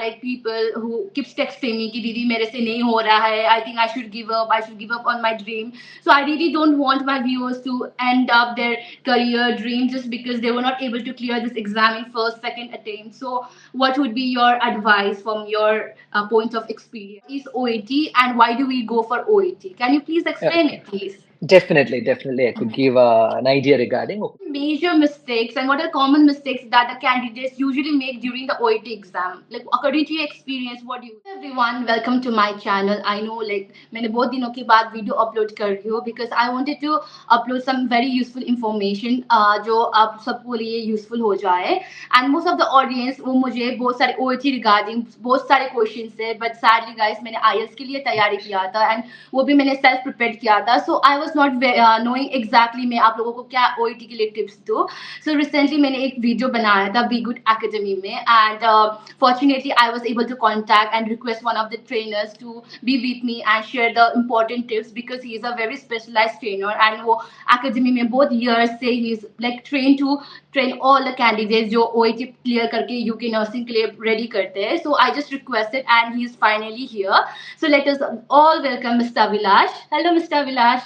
like people who keeps texting me कि दीदी मेरे से नहीं हो रहा है. I think I should give up on my dream. So I really don't want my viewers to end up their career dream just because they were not able to clear this exam in first, second attempt. So what would be your advice from your points of experience? Is OET and why do we go for OET? Can you please explain Okay. it, please? Definitely. I could give an idea regarding. Major mistakes and what are common mistakes that the candidates usually make during the OET exam? Like according to your experience, what do you? Everyone, welcome to my channel. I know like मैंने बहुत दिनों के बाद video upload कर रही हूँ because I wanted to upload some very useful information जो आप सबको लिए useful हो जाए. And most of the audience वो मुझे बहुत सारे OET regarding बहुत सारे questions है, but sadly guys मैंने IELTS के लिए तैयारी किया था and वो भी मैंने self prepared किया था. So I was not knowing exactly मैं आप लोगों को क्या OET के लिए tips दूँ. So recently मैंने एक वीडियो बनाया था BGHUD Academy में and fortunately I was able to contact and request one of the trainers to be with me and share the important tips because he is a very specialized trainer and वो academy में बहुत years से he is like trained to train all the candidates जो OET clear करके UK nursing के लिए ready करते हैं. So I just requested and he is finally here. So let us all welcome Mr. Abhilash. Hello, Mr. Abhilash.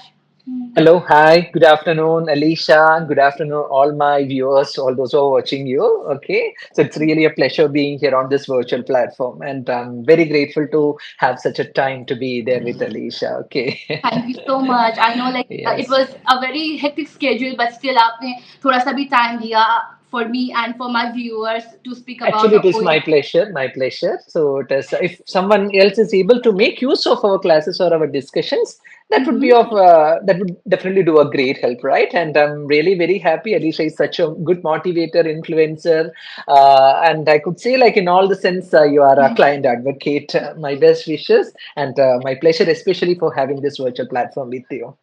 Hello, hi, good afternoon, Alicia. Good afternoon, all my viewers, all those who are watching you. Okay, so it's really a pleasure being here on this virtual platform, and I'm very grateful to have such a time to be there with Alicia. Okay, Thank you so much. I know like it yes. was a very hectic schedule, but still आपने थोड़ा सा भी time दिया for me and for my viewers to speak about Actually, the it is OET. my pleasure, my pleasure. So, it is, if someone else is able to make use of our classes or our discussions, that would be Mhm. of that would definitely do a great help, right? And I'm really very happy. Alicia is such a good motivator, influencer, and I could say, like in all the sense, you are a client advocate. My best wishes and my pleasure, especially for having this virtual platform with you.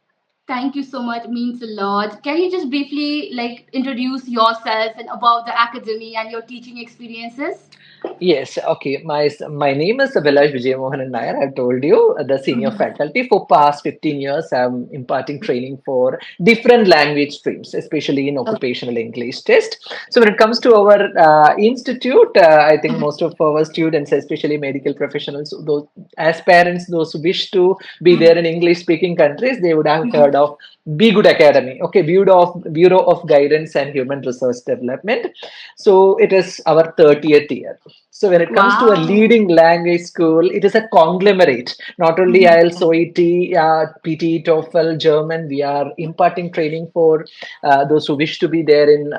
Thank you so much. Means a lot. Can you just briefly like introduce yourself and about the academy and your teaching experiences? Yes, okay. My name is Abhilash Mohan Nair. I've told you the senior faculty for past 15 years. I'm imparting training for different language streams, especially in occupational English test. So when it comes to our institute, I think most of our students, especially medical professionals, those as parents, those who wish to be there in English-speaking countries, they would have heard of Be Good Academy. Okay, Bureau of Guidance and Human Resource Development. So it is our 30th year. So when it comes to a Wow. leading language school, it is a conglomerate. Not only IELTS, OET, PT, TOEFL, German. We are imparting training for those who wish to be there in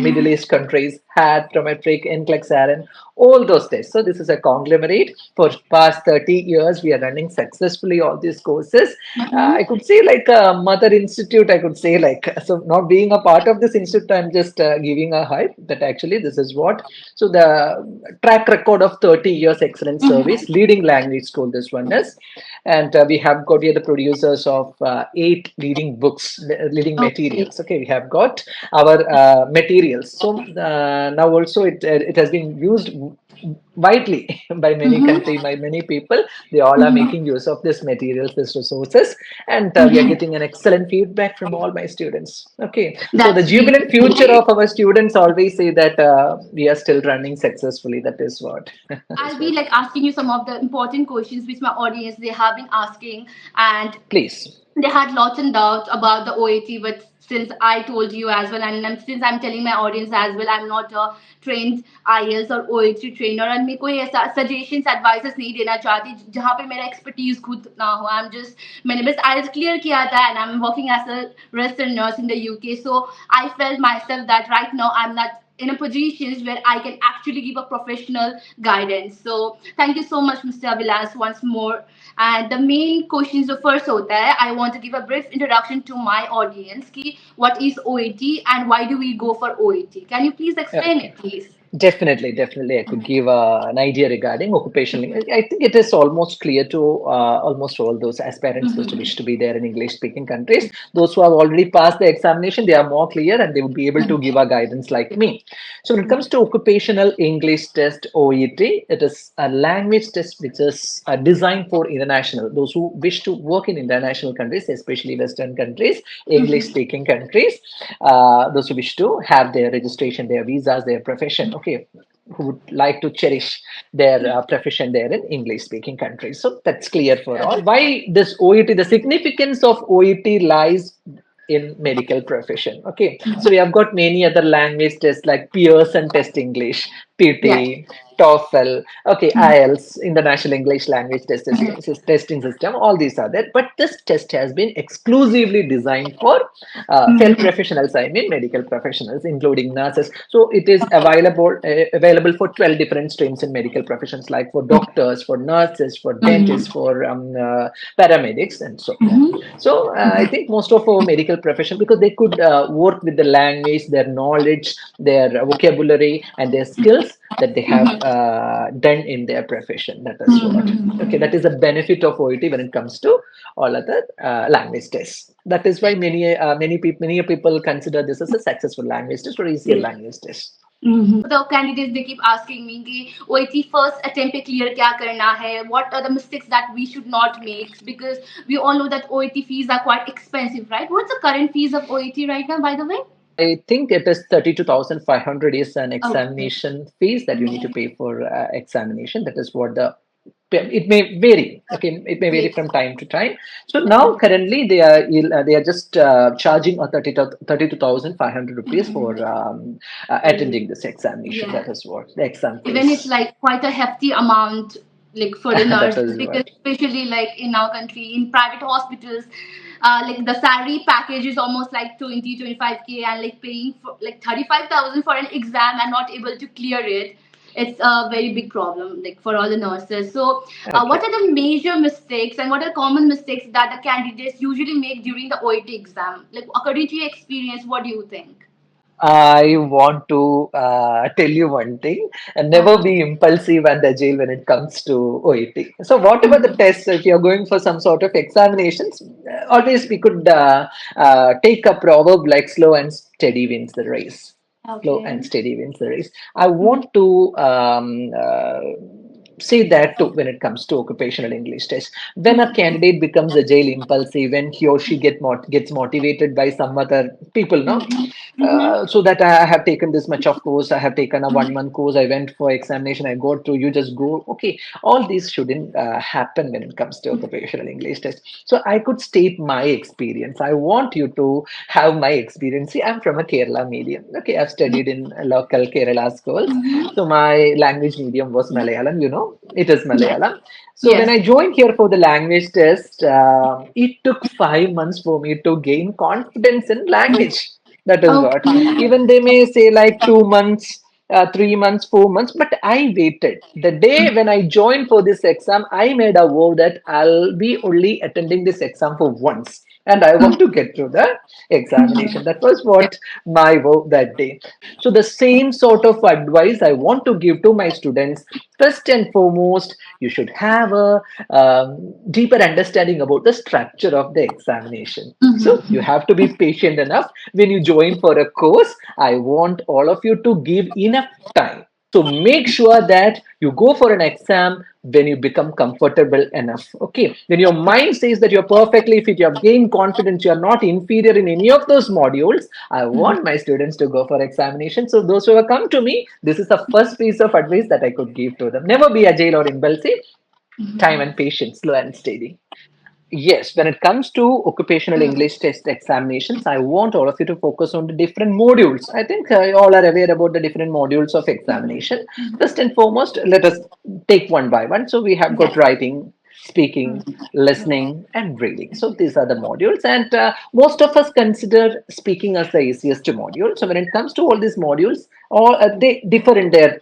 Middle East countries, HAT, Prometric, NCLEX, AREN, all those tests. So this is a conglomerate. For past 30 years, we are running successfully all these courses. I could say like a mother institute. I could say like, so not being a part of this institute, I'm just giving a hype that actually this is what. So the track record of 30 years excellent service, leading language school, this one is. And we have got here the producers of 8 leading books, leading Okay. materials. Okay, we have got our materials. So now also it has been used widely by many country, by many people. They all are making use of this materials, this resources, and we are getting an excellent feedback from all my students. Okay, so the That's jubilant really future great. of our students always say that we are still running successfully. That is what. I'll be like asking you some of the important questions which my audience they have been asking, and Please. they had lots and doubts about the OAT, but since I told you as well, and since I'm telling my audience as well, I'm not a trained IELTS or OAT trainer, and मैं कोई ऐसा suggestions, advices नहीं देना चाहती जहाँ पे मेरा expertise खुद ना हो. I'm just मैंने बस IELTS clear किया था, and I'm working as a resident nurse in the UK, so I felt myself that right now I'm not in a positions where I can actually give a professional guidance. So thank you so much, Mr. Abhilash, once more. And the main questions जो first होता है, I want to give a brief introduction to my audience कि what is OET and why do we go for OET? Can you please explain Okay. it, please? Definitely. I could give an idea regarding occupational. I think it is almost clear to almost all those aspirants, those who wish to be there in English-speaking countries. Those who have already passed the examination, they are more clear and they would be able to give a guidance like me. So when it comes to occupational English test OET, it is a language test which is designed for international. Those who wish to work in international countries, especially Western countries, English-speaking countries, those who wish to have their registration, their visas, their profession. Okay. who would like to cherish their profession there in English speaking countries. So that's clear for all. Why this OET, the significance of OET lies in medical profession. Okay, so we have got many other language tests like Pearson Test English, Yes. PT, TOEFL, okay, IELTS, International English Language Testing System. All these are there, but this test has been exclusively designed for health professionals. I mean, medical professionals, including nurses. So it is available for 12 different streams in medical professions, like for doctors, for nurses, for dentists, for paramedics, and so on. So I think most of our medical profession, because they could work with the language, their knowledge, their vocabulary, and their skills that they have done in their profession. That is what. Okay, that is the benefit of OET when it comes to all other language tests. That is why many people consider this as a successful language test or easier Yes. language test. The candidates they keep asking me कि OET first attempt पे clear क्या करना है, what are the mistakes that we should not make, because we all know that OET fees are quite expensive, right? What's the current fees of OET right now, by the way? I think it is 32,500 is an Okay. examination fees that you need to pay for examination. That is what the it may vary. Okay, it may vary Yes. from time to time. So now currently they are just charging a 32,500 rupees for attending this examination. Yeah. That is what the exam Even it's fees. like quite a hefty amount, like for the That nurses, is because what. especially like in our country in private hospitals, like the salary package is almost like 20-25K, and like paying for like 35,000 for an exam and not able to clear it, it's a very big problem like for all the nurses. So what Okay. are the major mistakes and what are common mistakes that the candidates usually make during the OET exam, like according to your experience, what do you think? I want to tell you one thing, and never Uh-huh. be impulsive and agile when it comes to OET. So, whatever the tests, if you're going for some sort of examinations, always we could take a proverb like slow and steady wins the race. Slow and Okay. steady wins the race. I want to say that too when it comes to occupational English test. When a candidate becomes agile, impulsive, when he or she gets motivated by some other people, no, so that I have taken this much of course, I have taken a 1 month course, I went for examination, I go through, you just go. Okay, all these shouldn't happen when it comes to occupational English test. So I could state my experience. I want you to have my experience. See, I'm from a Kerala medium. Okay, I've studied in local Kerala schools. So my language medium was Malayalam, it is Yes. Malayalam. So when Yes. I joined here for the language test, it took 5 months for me to gain confidence in language. That is what. Okay. Even they may say like 2 months, 3 months, 4 months, but I waited. The day when I joined for this exam, I made a vow that I'll be only attending this exam for once. And I want to get through the examination. That was what my vow that day. So the same sort of advice I want to give to my students. First and foremost, you should have a deeper understanding about the structure of the examination. So you have to be patient enough when you join for a course. I want all of you to give enough time. So make sure that you go for an exam when you become comfortable enough. Okay. When your mind says that you're perfectly fit, you have gained confidence, you're not inferior in any of those modules. I want my students to go for examination. So those who have come to me, this is the first piece of advice that I could give to them. Never be agile or impulsive. Time and patience, slow and steady. Yes, when it comes to occupational English test examinations, I want all of you to focus on the different modules. I think you all are aware about the different modules of examination. First and foremost, let us take one by one. So we have got Yes. writing, speaking, listening, and reading. So these are the modules, and most of us consider speaking as the easiest module. So when it comes to all these modules, all they differ in their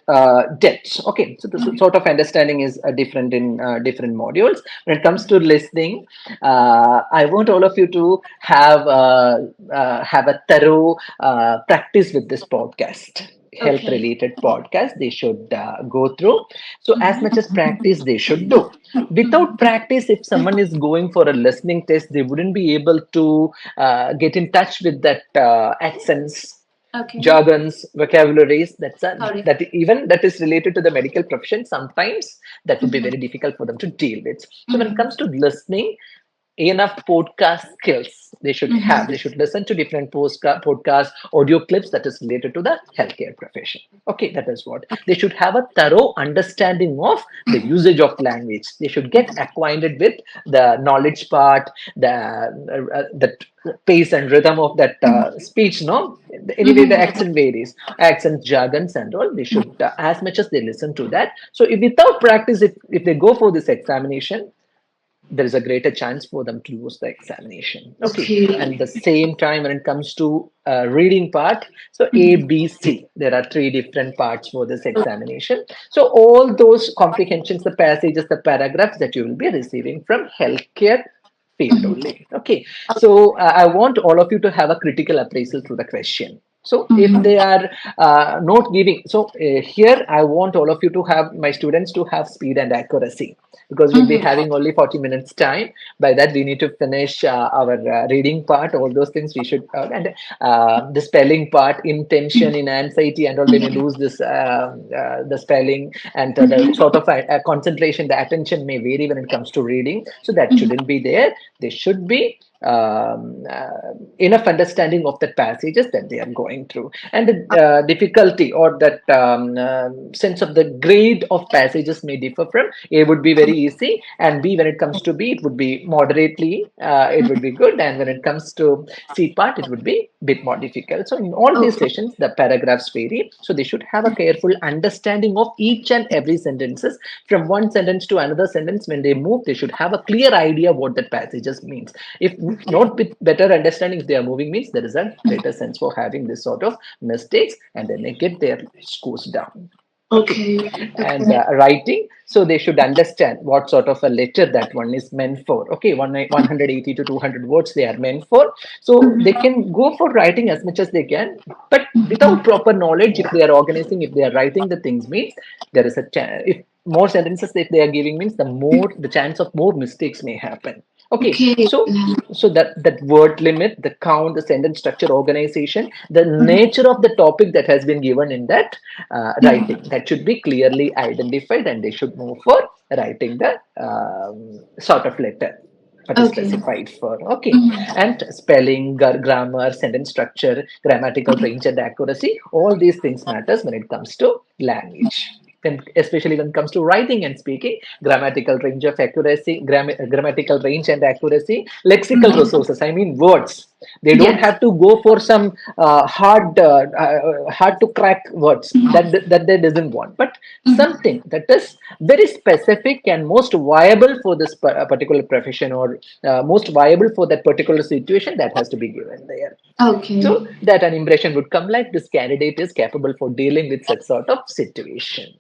depth. Okay, so the sort of understanding is different in different modules. When it comes to listening, I want all of you to have a thorough practice with this podcast, health Okay. related podcast they should go through. So as much as practice they should do. Without practice, if someone is going for a listening test, they wouldn't be able to get in touch with that accents, Okay. jargons, vocabularies. Sorry. That even that is related to the medical profession. Sometimes that would be very difficult for them to deal with. So when it comes to listening, enough podcast skills they should have. They should listen to different podcasts, audio clips that is related to the healthcare profession. Okay, that is what. They should have a thorough understanding of the usage of language. They should get acquainted with the knowledge part, the pace and rhythm of that speech, no? Anyway, the accent varies, accent jargons and all. They should, as much as they listen to that. So if without practice, if they go for this examination, there is a greater chance for them to lose the examination. Okay, and the same time when it comes to reading part, so A, B, C, there are three different parts for this examination. So all those comprehensions, the passages, the paragraphs that you will be receiving from healthcare field only. Okay, so I want all of you to have a critical appraisal through the question. So if they are not giving, so here I want all of you to have, my students to have speed and accuracy, because we'll be having only 40 minutes time. By that we need to finish our reading part, all those things we should, and the spelling part, in tension, in anxiety and all, when you lose this, the spelling and the sort of concentration, the attention may vary when it comes to reading. So that shouldn't be there. There should be enough understanding of the passages that they are going through, and the difficulty or that sense of the grade of passages may differ. From A would be very easy, and B, when it comes to B, it would be moderately, it would be good, and when it comes to C part, it would be a bit more difficult. So in all these sessions the paragraphs vary, so they should have a careful understanding of each and every sentences. From one sentence to another sentence, when they move, they should have a clear idea what that passages means. If not with better understanding, if they are moving, means there is a greater sense for having this sort of mistakes, and then they get their scores down. And writing, so they should understand what sort of a letter that one is meant for. Okay, 180 to 200 words they are meant for. So they can go for writing as much as they can, but without proper knowledge, if they are organizing, if they are writing the things, means there is a chance. If more sentences if they are giving, means the chance of more mistakes may happen. Okay, so that word limit, the count, the sentence structure, organization, the nature of the topic that has been given in that writing, that should be clearly identified, and they should move for writing the sort of letter that is specified for. Okay, and spelling, grammar, sentence structure, grammatical range and accuracy, all these things matters when it comes to language. Then, especially when it comes to writing and speaking, grammatical range of accuracy, grammatical range and accuracy, lexical resources, I mean words. They don't have to go for some hard to crack words that they doesn't want, but something that is very specific and most viable for this particular profession, or most viable for that particular situation, that has to be given there. So that an impression would come like this candidate is capable for dealing with such sort of situation.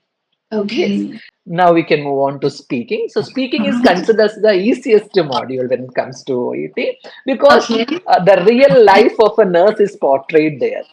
Yes. Now we can move on to speaking. So speaking is considered as the easiest module when it comes to OET, because the real life of a nurse is portrayed there.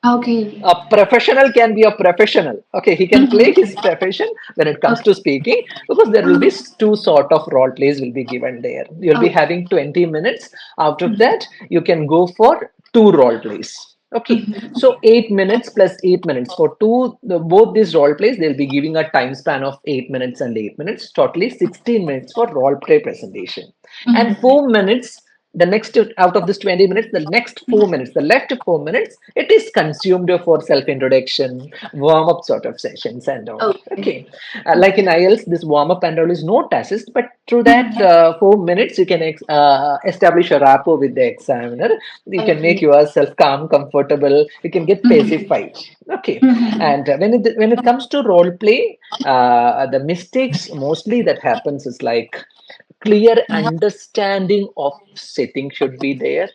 A professional can be a professional. Okay, he can play his profession when it comes to speaking, because there will be two sort of role plays will be given there. You'll be having 20 minutes. Out of that, you can go for two role plays. Okay, so 8 minutes plus 8 minutes for both these role plays, they'll be giving a time span of 8 minutes and 8 minutes, totally 16 minutes for role play presentation, and 4 minutes. The next, out of this 20 minutes, the next 4 minutes, the left 4 minutes, it is consumed for self-introduction, warm-up sort of sessions and all. Okay. Like in IELTS, this warm-up and all is not assist, but through that 4 minutes, you can establish a rapport with the examiner. You can make yourself calm, comfortable. You can get pacified. Okay. And when it comes to role play, the mistakes mostly that happens is like clear understanding of setting should be there.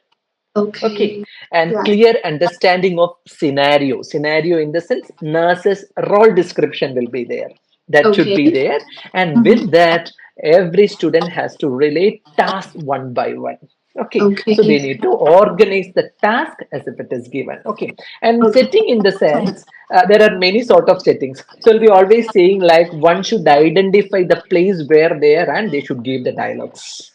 Okay, and clear understanding of scenario in the sense nurse's role description will be there, that should be there, and with that every student has to relate tasks one by one. Okay, so they need to organize the task as if it is given. Okay, and setting in the sense, there are many sort of settings. So we'll be always saying like one should identify the place where they are and they should give the dialogues.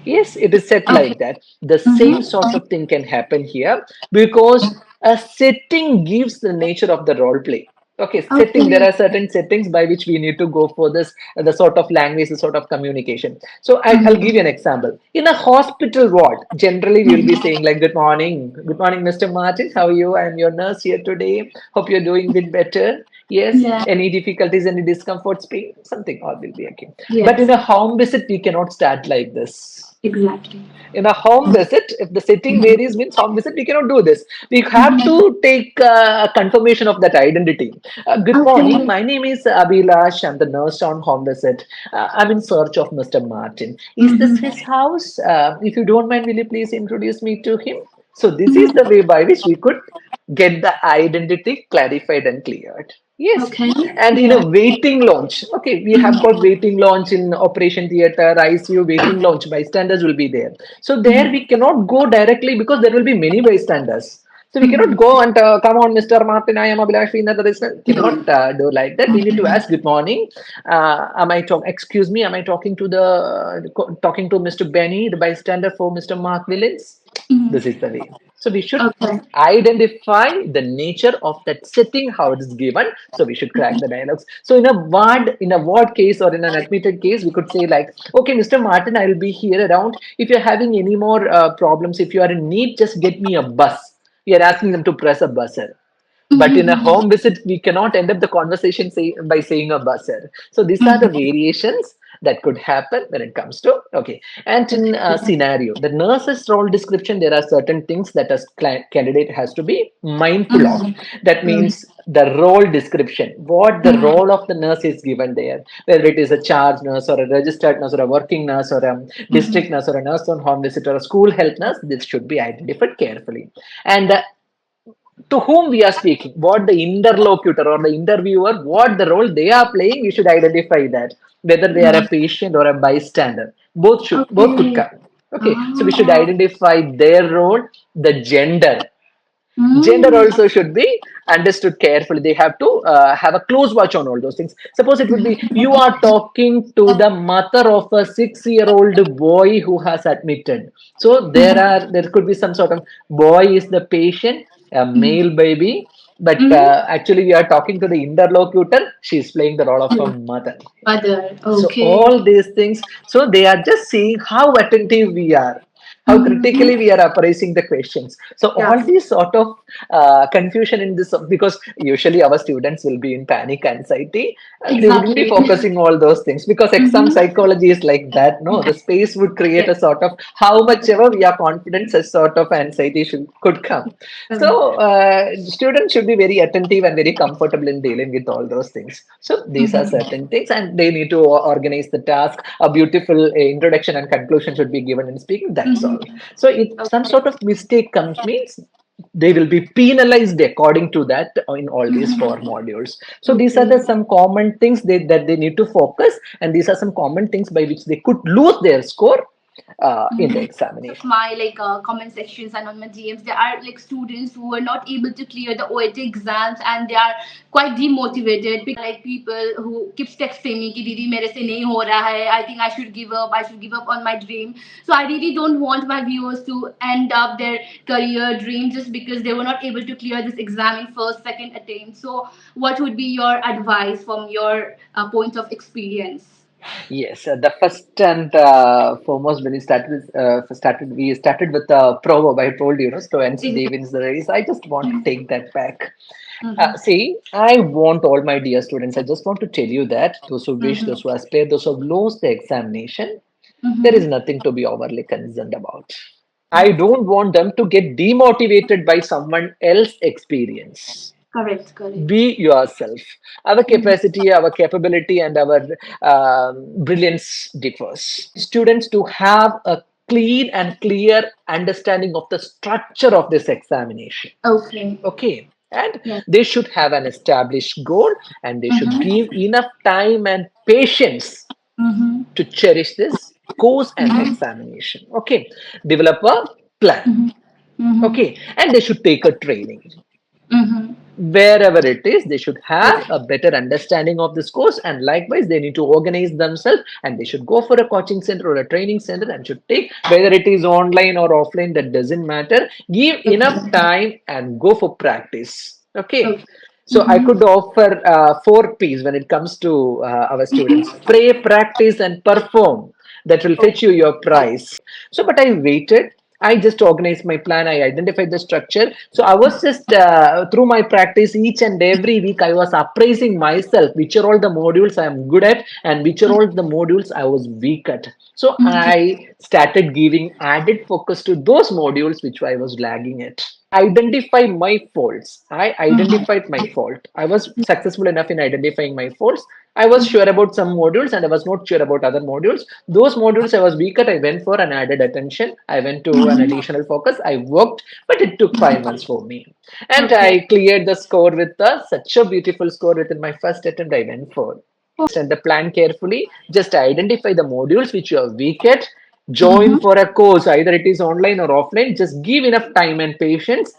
Yes, it is set like that. The same sort of thing can happen here, because a setting gives the nature of the role play. Okay, setting, there Okay. are certain settings by which we need to go for this, the sort of language, the sort of communication. So I'll give you an example. In a hospital ward, generally we will be saying like, good morning, Mr. Martin, how are you? I'm your nurse here today. Hope you're doing a bit better. Yes, Yeah. any difficulties, any discomforts, pain, something, all will be okay. But in Yes. a home visit, we cannot start like this. Exactly. In a home visit, if the setting varies means home visit, we cannot do this. We have to take confirmation of that identity. Good morning, Okay. my name is Abhilash. I'm the nurse on home visit. I'm in search of Mr. Martin. Is this Mm-hmm. his house? If you don't mind, will you please introduce me to him? So this is the way by which we could get the identity clarified and cleared. Yes. Okay. And in a Yeah. waiting lounge, okay, we have got waiting lounge in operation theater, ICU, waiting lounge, bystanders will be there. So there we cannot go directly because there will be many bystanders. So we cannot go and come on, Mr. Martin, I am Abhilash. Cannot do like that. We need to ask, good morning. Am I talking? Excuse me, am I talking to Mr. Benny, the bystander for Mr. Mark Willens? This is the way. So we should Okay. identify the nature of that setting, how it is given. So we should crack the dialogues. So in a ward case or in an admitted case, we could say like, okay, Mr. Martin, I will be here around. If you're having any more problems, if you are in need, just get me a bus. We are asking them to press a buzzer. But in a home visit, we cannot end up the conversation by saying a buzzer. So these are the variations that could happen when it comes to okay. And in a scenario, the nurse's role description, there are certain things that a candidate has to be mindful of. That means the role description, what the role of the nurse is given there, whether it is a charge nurse or a registered nurse or a working nurse or a district nurse or a nurse on home visit or a school health nurse. This should be identified carefully. And to whom we are speaking, what the interlocutor or the interviewer, what the role they are playing, you should identify that. Whether they are a patient or a bystander, both could Okay. come. Okay, so we should Ah. identify their role, the gender. Gender Mm. also should be understood carefully. They have to have a close watch on all those things. Suppose it would be you are talking to the mother of a 6-year-old boy who has admitted. So there could be some sort of boy is the patient, a male baby, but Mm-hmm. actually we are talking to the interlocutor. She is playing the role of a mother. Mother. So Okay. all these things, so they are just seeing how attentive we are, how critically Mm-hmm. we are appraising the questions. So Yeah. all these sort of confusion in this, because usually our students will be in panic, anxiety, they wouldn't be Exactly. focusing all those things because exam Mm-hmm. psychology is like that. No, the space would create Yes. a sort of how much ever we are confident, such sort of anxiety could come. So students should be very attentive and very comfortable in dealing with all those things. So these are certain things, and they need to organize the task. A beautiful introduction and conclusion should be given in speaking. That's all. So if some Okay. sort of mistake comes, means they will be penalized according to that in all these four modules. So these are Okay. the some common things that they need to focus, and these are some common things by which they could lose their score in the Of examination. my comment sections and on my DMs, there are like students who are not able to clear the OET exams and they are quite demotivated. Like people who keeps texting me कि दीदी मेरे से नहीं हो रहा है. I think I should give up on my dream. So I really don't want my viewers to end up their career dream just because they were not able to clear this exam in first second attempt. So what would be your advice from your point of experience? Yes, the first and foremost when we started with a proverb. I told you, slow and steady Exactly. wins the race. I just want to take that back. See, I want all my dear students, I just want to tell you that those who wish, those who aspire, those who have lost the examination, there is nothing to be overly concerned about. I don't want them to get demotivated by someone else's experience. Correct. Correct. Be yourself. Our capacity, our capability, and our brilliance differs. Students to have a clean and clear understanding of the structure of this examination. Okay. Okay. And Yes. they should have an established goal, and they should give enough time and patience Mm-hmm. to cherish this course and examination. Okay. Develop a plan. Mm-hmm. Okay. And they should take a training. Mm-hmm. Wherever it is, they should have Correct. a better understanding of this course, and likewise they need to organize themselves, and they should go for a coaching center or a training center and should take, whether it is online or offline, that doesn't matter. Give enough Okay. time and go for practice. Okay. Okay. So I could offer four P's when it comes to our students: pray, practice, and perform. That will fetch you your prize. So, but I waited. I just organized my plan. I identified the structure. So I was just through my practice each and every week. I was appraising myself, which are all the modules I am good at, and which are all the modules I was weak at. So I started giving added focus to those modules which I was lagging at. Identify my faults. I identified my fault. I was successful enough in identifying my faults. I was sure about some modules and I was not sure about other modules. Those modules I was weak at, I went for an added attention. I went to an additional focus. I worked, but it took 5 months for me. And Okay. I cleared the score with such a beautiful score within my first attempt I went for. And the plan carefully. Just identify the modules which you are weak at. Join for a course, either it is online or offline. Just give enough time and patience.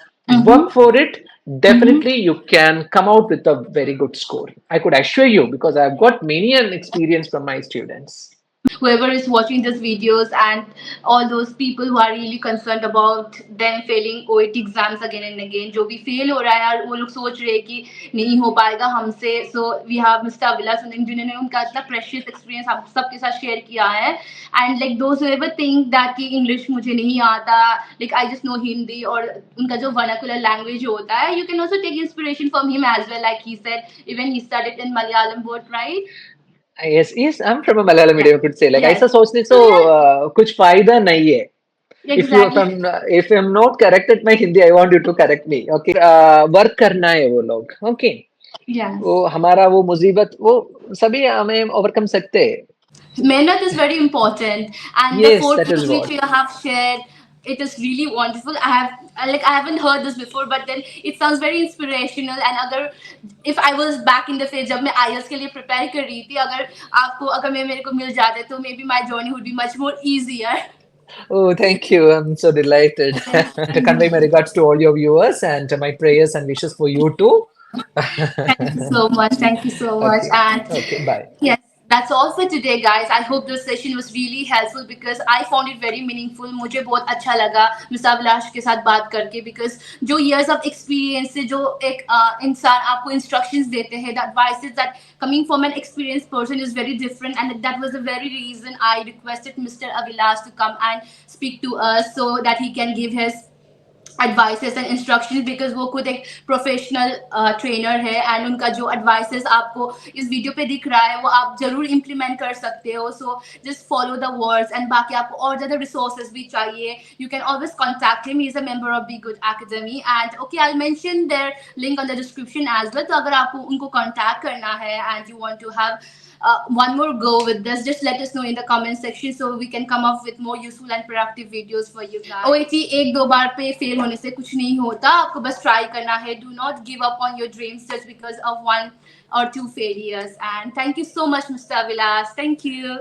Work for it. Definitely, you can come out with a very good score. I could assure you because I've got many an experience from my students. Whoever is watching these videos and all those people who are really concerned about them failing OET exams again and again, जो भी fail हो रहा है यार वो लोग सोच रहे हैं कि नहीं हो पाएगा हमसे. So we have mister Abhilash जिन्होंने उनका इतना प्रेशियस एक्सपीरियंस हम सबके साथ शेयर किया है. And like those ever think that कि इंग्लिश मुझे नहीं आता, like I just know Hindi, और उनका जो वर्नाकुलर लैंग्वेज होता है, you can also take inspiration from him as well. Like he said even he studied in Malayalam word, right? Yes, yes, I'm from a Malayalam Yeah. medium. I could say like Yes. ऐसा सोचने So से yeah, कुछ फायदा नहीं है. exactly. If I'm not correct at my Hindi, I want you to correct me. Okay, work करना है वो लोग. Okay, Yes. वो हमारा वो मुसीबत वो सभी हमें ओवरकम सकते हैं. Mehnat is very important, and the Yes, four that is P's which what. we have shared, it is really wonderful. I haven't heard this before, but then it sounds very inspirational. And अगर if I was back in the phase जब मैं IELTS के लिए prepare कर रही थी, अगर मेरे को मिल जाते तो maybe my journey would be much more easier. Oh, thank you. I'm so delighted to convey my regards to all your viewers and my prayers and wishes for you too. Thank you so much. Thank you so much. Okay, And okay, bye. yes, that's all for today, guys. I hope this session was really helpful because I found it very meaningful. मुझे बहुत अच्छा लगा mister Abhilash के साथ बात करके, because जो years of experience से जो एक इंसान आपको instructions देते हैं, the advices that coming from an experienced person is very different, and that was the very reason I requested Mr. Abhilash to come and speak to us so that he can give his advices and instructions, because वो खुद एक professional trainer है, and उनका जो advices आपको इस video पे दिख रहा है वो आप जरूर इम्प्लीमेंट कर सकते हो. So just follow the words, and बाकी आपको और ज़्यादा रिसोर्सेज भी चाहिए, you can always contact him. He is a member of Be Good Academy, and okay I mention their link on the description as well. तो अगर आपको उनको कॉन्टैक्ट करना है and you want to have one more go with this, just let us know in the comment section so we can come up with more useful and productive videos for you guys. OET एक दो बार पे fail होने से कुछ नहीं होता, आपको बस ट्राई करना है. Do not give up on your dreams just because of one or two failures. And thank you so much, Mr. Abhilash. Thank you.